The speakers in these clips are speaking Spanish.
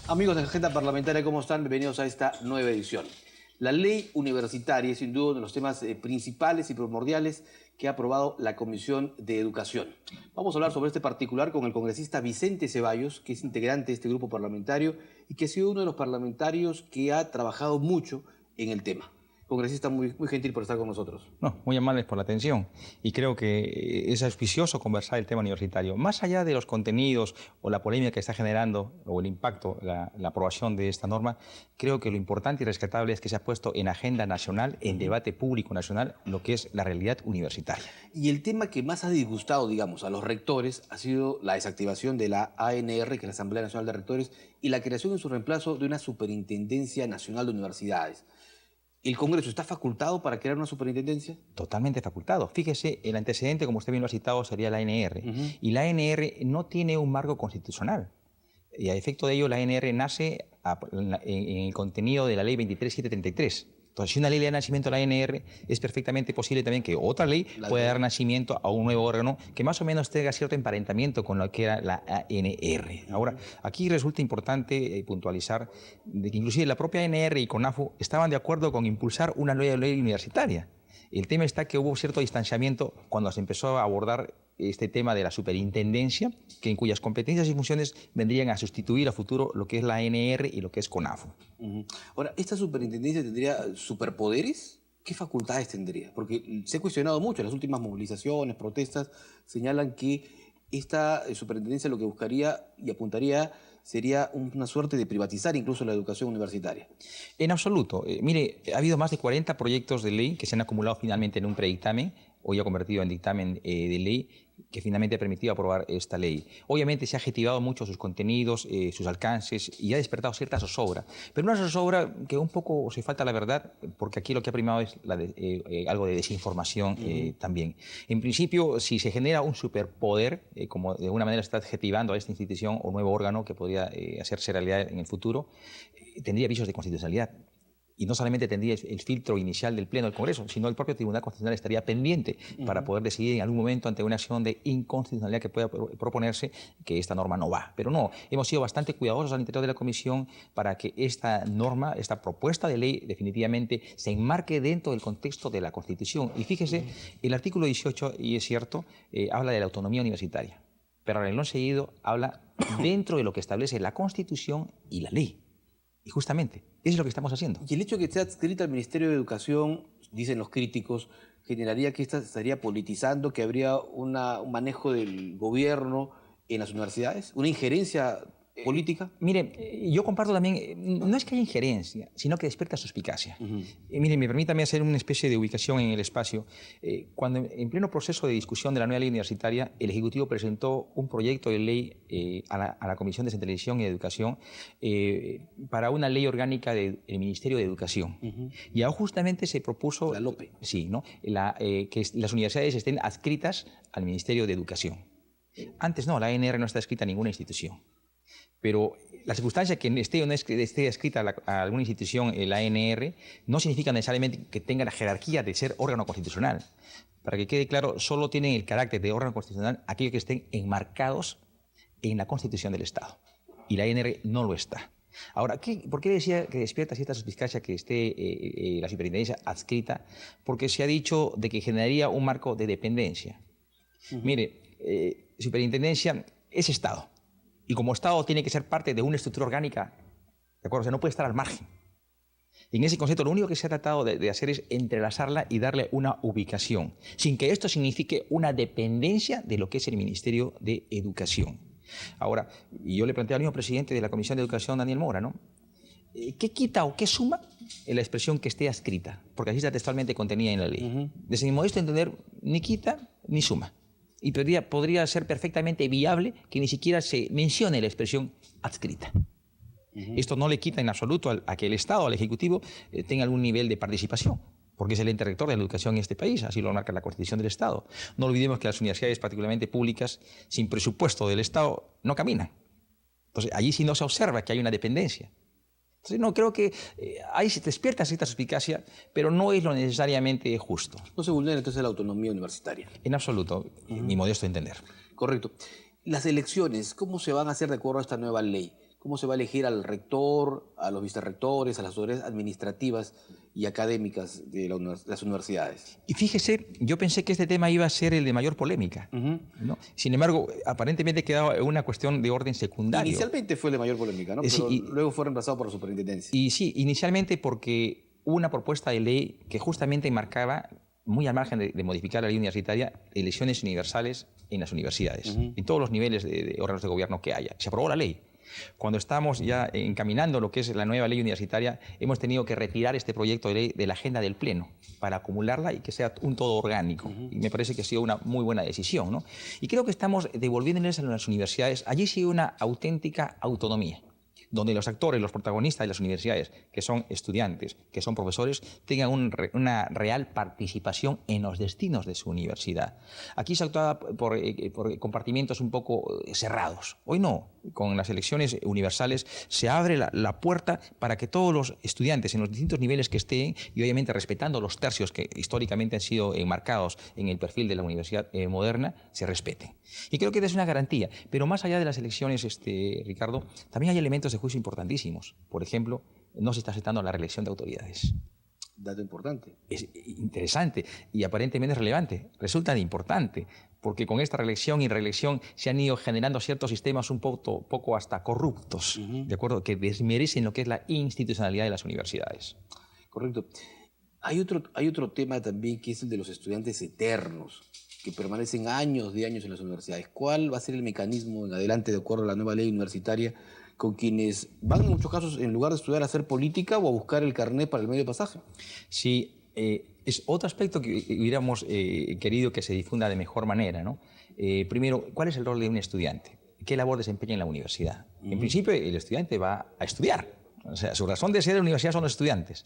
Amigos de Agenda Parlamentaria, ¿cómo están? Bienvenidos a esta nueva edición. La ley universitaria es sin duda uno de los temas principales y primordiales que ha aprobado la Comisión de Educación. Vamos a hablar sobre este particular con el congresista Vicente Ceballos, que es integrante de este grupo parlamentario y que ha sido uno de los parlamentarios que ha trabajado mucho en el tema. Congresista, muy gentil por estar con nosotros. No, muy amables por la atención. Y creo que es auspicioso conversar el tema universitario. Más allá de los contenidos o la polémica que está generando o el impacto, la aprobación de esta norma, creo que lo importante y rescatable es que se ha puesto en agenda nacional, en debate público nacional, lo que es la realidad universitaria. Y el tema que más ha disgustado, digamos, a los rectores ha sido la desactivación de la ANR, que es la Asamblea Nacional de Rectores, y la creación en su reemplazo de una Superintendencia Nacional de Universidades. ¿El Congreso está facultado para crear una superintendencia? Totalmente facultado. Fíjese, el antecedente, como usted bien lo ha citado, sería la ANR. Y la ANR no tiene un marco constitucional. Y a efecto de ello, la ANR nace en el contenido de la ley 23733. Entonces, si una ley le da nacimiento a la ANR, es perfectamente posible también que otra ley pueda dar nacimiento a un nuevo órgano que más o menos tenga cierto emparentamiento con lo que era la ANR. Ahora, aquí resulta importante puntualizar de que inclusive la propia ANR y CONAFU estaban de acuerdo con impulsar una nueva ley universitaria. El tema está que hubo cierto distanciamiento cuando se empezó a abordar este tema de la superintendencia, en cuyas competencias y funciones vendrían a sustituir a futuro lo que es la ANR y lo que es CONAFU. Ahora, ¿esta superintendencia tendría superpoderes? ¿Qué facultades tendría? Porque se ha cuestionado mucho, las últimas movilizaciones, protestas, señalan que esta superintendencia lo que buscaría y apuntaría sería una suerte de privatizar incluso la educación universitaria. En absoluto. Mire, ha habido más de 40 proyectos de ley que se han acumulado finalmente en un predictamen, hoy ha convertido en dictamen de ley, que finalmente ha permitido aprobar esta ley. Obviamente se ha adjetivado mucho sus contenidos, sus alcances, y ha despertado cierta zozobra. Pero una zozobra que un poco se falta la verdad, porque aquí lo que ha primado es algo de desinformación también. En principio, si se genera un superpoder, como de alguna manera se está adjetivando a esta institución o nuevo órgano que podría hacerse realidad en el futuro, tendría visos de constitucionalidad. Y no solamente tendría el filtro inicial del Pleno del Congreso, sino el propio Tribunal Constitucional estaría pendiente para poder decidir en algún momento ante una acción de inconstitucionalidad que pueda proponerse que esta norma no va. Pero no, hemos sido bastante cuidadosos al interior de la Comisión para que esta norma, esta propuesta de ley definitivamente se enmarque dentro del contexto de la Constitución. Y fíjese, el artículo 18, y es cierto, habla de la autonomía universitaria, pero en el no seguido habla dentro de lo que establece la Constitución y la ley. Y justamente, eso es lo que estamos haciendo. Y el hecho de que esté adscrita al Ministerio de Educación, dicen los críticos, generaría que esta se estaría politizando, que habría un manejo del gobierno en las universidades, una injerencia política. Mire, yo comparto también, no es que haya injerencia, sino que despierta suspicacia. Mire, permítame hacer una especie de ubicación en el espacio. Cuando en pleno proceso de discusión de la nueva ley universitaria, el Ejecutivo presentó un proyecto de ley a la Comisión de Descentralización y Educación para una ley orgánica del Ministerio de Educación. Y ahora justamente se propuso... La LOPE. Sí, ¿no? Que las universidades estén adscritas al Ministerio de Educación. Antes no, la ANR no está adscrita a ninguna institución. Pero la circunstancia que esté o no esté adscrita a alguna institución, la ANR, no significa necesariamente que tenga la jerarquía de ser órgano constitucional. Para que quede claro, solo tienen el carácter de órgano constitucional aquellos que estén enmarcados en la Constitución del Estado. Y la ANR no lo está. Ahora, ¿por qué decía que despierta cierta suspicacia que esté la superintendencia adscrita? Porque se ha dicho de que generaría un marco de dependencia. Mire, superintendencia es Estado. Y como Estado tiene que ser parte de una estructura orgánica, ¿de acuerdo? O sea, no puede estar al margen. En ese concepto, lo único que se ha tratado de hacer es entrelazarla y darle una ubicación, sin que esto signifique una dependencia de lo que es el Ministerio de Educación. Ahora, y yo le planteé al mismo presidente de la Comisión de Educación, Daniel Mora, ¿no? ¿Qué quita o qué suma en la expresión que esté adscrita? Porque así está textualmente contenida en la ley. Desde mi modesto entender, ni quita ni suma. Y podría ser perfectamente viable que ni siquiera se mencione la expresión adscrita. Esto no le quita en absoluto a que el Estado, al Ejecutivo, tenga algún nivel de participación, porque es el ente rector de la educación en este país, así lo marca la Constitución del Estado. No olvidemos que las universidades, particularmente públicas, sin presupuesto del Estado, no caminan. Entonces, allí sí no se observa que hay una dependencia. Entonces, no, creo que ahí se despierta cierta suspicacia, pero no es lo necesariamente justo. No se vulnera entonces la autonomía universitaria. En absoluto, mi modesto entender. Correcto. Las elecciones, ¿cómo se van a hacer de acuerdo a esta nueva ley? cómo se va a elegir al rector, a los vicerrectores, a las autoridades administrativas y académicas de las universidades. Y fíjese, yo pensé que este tema iba a ser el de mayor polémica, ¿no? Sin embargo, aparentemente quedaba una cuestión de orden secundario. Inicialmente fue el de mayor polémica, ¿no? Pero luego fue reemplazado por la superintendencia. Y sí, inicialmente porque hubo una propuesta de ley que justamente marcaba, muy al margen de modificar la ley universitaria, elecciones universales en las universidades, en todos los niveles de órganos de gobierno que haya. Se aprobó la ley. Cuando estamos ya encaminando lo que es la nueva ley universitaria, hemos tenido que retirar este proyecto de ley de la agenda del Pleno para acumularla y que sea un todo orgánico. Y me parece que ha sido una muy buena decisión, ¿no? Y creo que estamos devolviéndoles a las universidades, allí sí una auténtica autonomía, donde los actores, los protagonistas de las universidades, que son estudiantes, que son profesores, tengan una real participación en los destinos de su universidad. Aquí se actuaba por compartimientos un poco cerrados. Hoy no. Con las elecciones universales se abre la puerta para que todos los estudiantes en los distintos niveles que estén, y obviamente respetando los tercios que históricamente han sido enmarcados en el perfil de la universidad moderna, se respeten. Y creo que es una garantía. Pero más allá de las elecciones, Ricardo, también hay elementos de juicio importantísimos. Por ejemplo, no se está aceptando la reelección de autoridades. Dato importante. Es interesante y aparentemente relevante. Resulta de importante, porque con esta reelección y reelección se han ido generando ciertos sistemas un poco hasta corruptos, ¿de acuerdo?, que desmerecen lo que es la institucionalidad de las universidades. Correcto. Hay otro tema también, que es el de los estudiantes eternos, que permanecen años de años en las universidades. ¿Cuál va a ser el mecanismo en adelante, de acuerdo a la nueva ley universitaria, con quienes van en muchos casos, en lugar de estudiar, a hacer política o a buscar el carnet para el medio de pasaje? Sí, es otro aspecto que hubiéramos querido que se difunda de mejor manera, ¿no? Primero, ¿cuál es el rol de un estudiante? ¿Qué labor desempeña en la universidad? En principio, el estudiante va a estudiar. O sea, su razón de ser de la universidad son los estudiantes.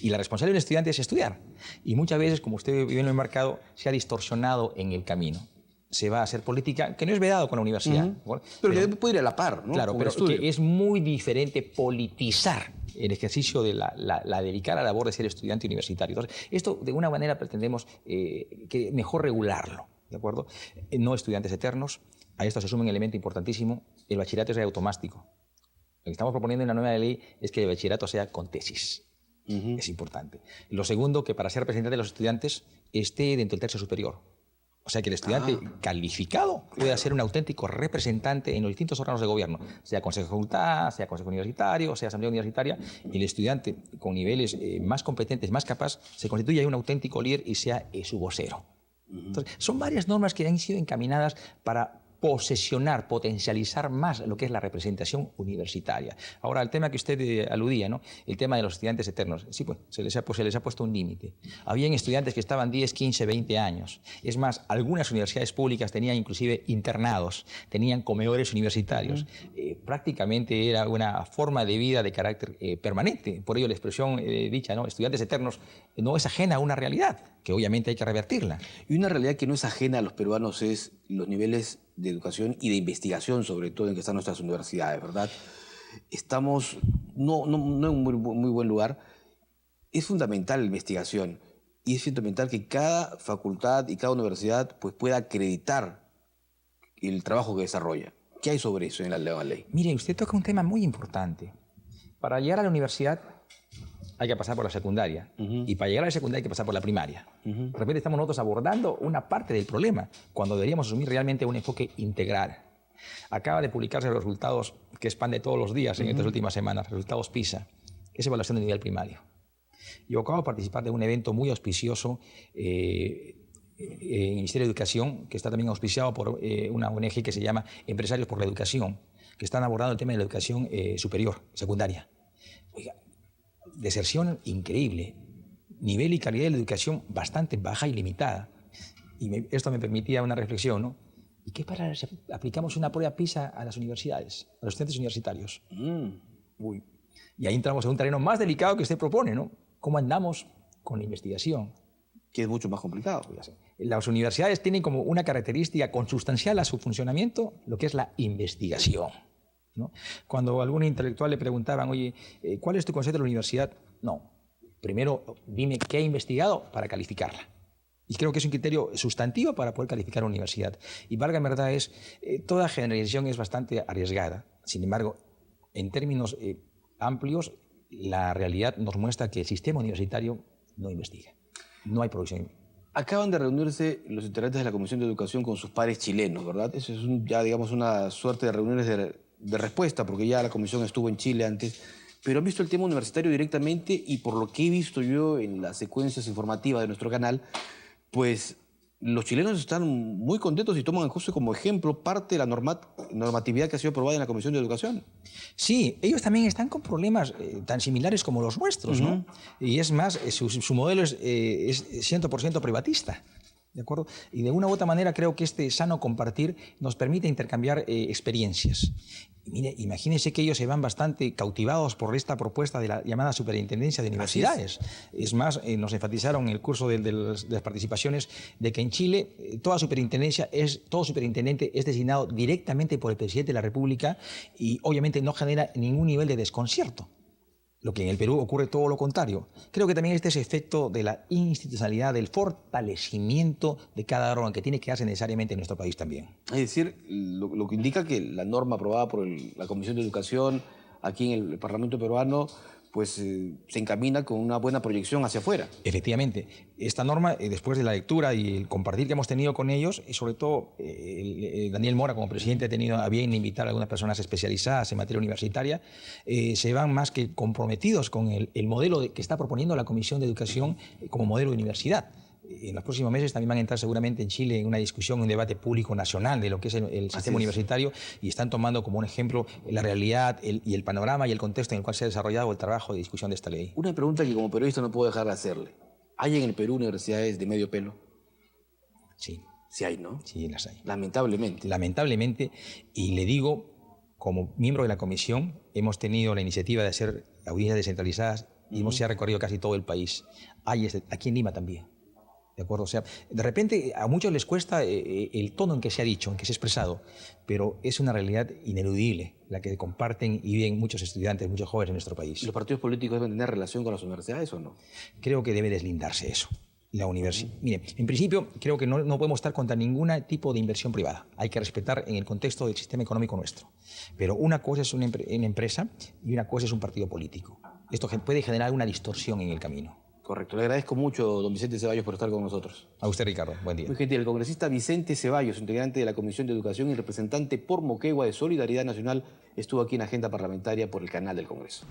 Y la responsabilidad del estudiante es estudiar. Y muchas veces, como usted bien lo ha marcado, se ha distorsionado en el camino. Se va a hacer política, que no es vedado con la universidad. Pero que puede ir a la par, ¿no? Claro, pero que es muy diferente politizar el ejercicio de la delicada labor de ser estudiante universitario. Entonces, esto de una manera pretendemos que mejor regularlo, ¿de acuerdo? No estudiantes eternos. A esto se suma un elemento importantísimo: el bachillerato es automático. Lo que estamos proponiendo en la nueva ley es que el bachillerato sea con tesis. Es importante. Lo segundo, que para ser representante de los estudiantes esté dentro del tercio superior. O sea, que el estudiante calificado pueda ser un auténtico representante en los distintos órganos de gobierno, sea consejo de facultad, sea consejo universitario, sea asamblea universitaria. Y el estudiante con niveles más competentes, más capaz, se constituya un auténtico líder y sea su vocero. Entonces, son varias normas que han sido encaminadas para posesionar, potencializar más lo que es la representación universitaria. Ahora, el tema que usted aludía, ¿no?, el tema de los estudiantes eternos. Sí, pues se les ha puesto un límite. Habían estudiantes que estaban 10, 15, 20 años. Es más, algunas universidades públicas tenían inclusive internados, tenían comedores universitarios. Prácticamente era una forma de vida de carácter permanente. Por ello, la expresión dicha, ¿no?, estudiantes eternos, no es ajena a una realidad, que obviamente hay que revertirla. Y una realidad que no es ajena a los peruanos es los niveles de educación y de investigación, sobre todo, en que están nuestras universidades, ¿verdad? Estamos no en un muy buen lugar. Es fundamental la investigación y es fundamental que cada facultad y cada universidad pues pueda acreditar el trabajo que desarrolla. ¿Qué hay sobre eso en la nueva ley? Mire, usted toca un tema muy importante. Para llegar a la universidad hay que pasar por la secundaria. Y para llegar a la secundaria hay que pasar por la primaria. De repente estamos nosotros abordando una parte del problema, cuando deberíamos asumir realmente un enfoque integral. Acaba de publicarse los resultados que expande todos los días en estas últimas semanas, resultados PISA, que es evaluación de nivel primario. Yo acabo de participar de un evento muy auspicioso en el Ministerio de Educación, que está también auspiciado por una ONG que se llama Empresarios por la Educación, que están abordando el tema de la educación superior, secundaria. Oiga, deserción increíble, nivel y calidad de la educación bastante baja y limitada. Y esto me permitía una reflexión, ¿no? ¿Y qué para si aplicamos una prueba PISA a las universidades, a los estudiantes universitarios? Uy. Y ahí entramos en un terreno más delicado que usted propone, ¿no? ¿Cómo andamos con la investigación? Que es mucho más complicado. Las universidades tienen como una característica consustancial a su funcionamiento lo que es la investigación, ¿no? Cuando a algún intelectual le preguntaban, oye, ¿cuál es tu concepto de la universidad? No, primero dime qué he investigado para calificarla. Y creo que es un criterio sustantivo para poder calificar una universidad. Y valga en verdad, toda generalización es bastante arriesgada. Sin embargo, en términos amplios, la realidad nos muestra que el sistema universitario no investiga. No hay producción. Acaban de reunirse los integrantes de la Comisión de Educación con sus pares chilenos, ¿verdad? Eso es ya, digamos, una suerte de reuniones de respuesta, porque ya la comisión estuvo en Chile antes, pero han visto el tema universitario directamente y por lo que he visto yo en las secuencias informativas de nuestro canal, pues los chilenos están muy contentos y toman justo como ejemplo parte de la normatividad que ha sido aprobada en la Comisión de Educación. Sí, ellos también están con problemas tan similares como los nuestros, ¿no? Y es más, su modelo es 100% privatista. ¿De acuerdo? Y de una u otra manera creo que este sano compartir nos permite intercambiar experiencias. Mire, imagínense que ellos se van bastante cautivados por esta propuesta de la llamada superintendencia de universidades. Es más, nos enfatizaron en el curso de las participaciones de que en Chile todo superintendente es designado directamente por el presidente de la República y obviamente no genera ningún nivel de desconcierto. Lo que en el Perú ocurre todo lo contrario. Creo que también este es efecto de la institucionalidad, del fortalecimiento de cada órgano que tiene que darse necesariamente en nuestro país también. Es decir, lo que indica que la norma aprobada por la Comisión de Educación aquí en el Parlamento peruano pues se encamina con una buena proyección hacia afuera. Efectivamente. Esta norma, después de la lectura y el compartir que hemos tenido con ellos, y sobre todo Daniel Mora como presidente ha tenido a bien invitar a algunas personas especializadas en materia universitaria, se van más que comprometidos con el modelo que está proponiendo la Comisión de Educación como modelo de universidad. En los próximos meses también van a entrar seguramente en Chile en una discusión, un debate público nacional de lo que es el sistema universitario y están tomando como un ejemplo la realidad y el panorama y el contexto en el cual se ha desarrollado el trabajo de discusión de esta ley. Una pregunta que como periodista no puedo dejar de hacerle. ¿Hay en el Perú universidades de medio pelo? Sí. Sí hay, ¿no? Sí, las hay. Lamentablemente. Lamentablemente, y le digo, como miembro de la comisión, hemos tenido la iniciativa de hacer audiencias descentralizadas y hemos recorrido casi todo el país. Hay aquí en Lima también. ¿De acuerdo? O sea, de repente a muchos les cuesta el tono en que se ha dicho, en que se ha expresado, pero es una realidad ineludible la que comparten y viven muchos estudiantes, muchos jóvenes en nuestro país. ¿Los partidos políticos deben tener relación con las universidades o no? Creo que debe deslindarse eso. La universidad. Mire, en principio creo que no podemos estar contra ningún tipo de inversión privada. Hay que respetar en el contexto del sistema económico nuestro. Pero una cosa es una empresa y una cosa es un partido político. Esto puede generar una distorsión en el camino. Correcto. Le agradezco mucho, don Vicente Ceballos, por estar con nosotros. A usted, Ricardo. Buen día. Muy gentil. El congresista Vicente Ceballos, integrante de la Comisión de Educación y representante por Moquegua de Solidaridad Nacional, estuvo aquí en Agenda Parlamentaria por el canal del Congreso.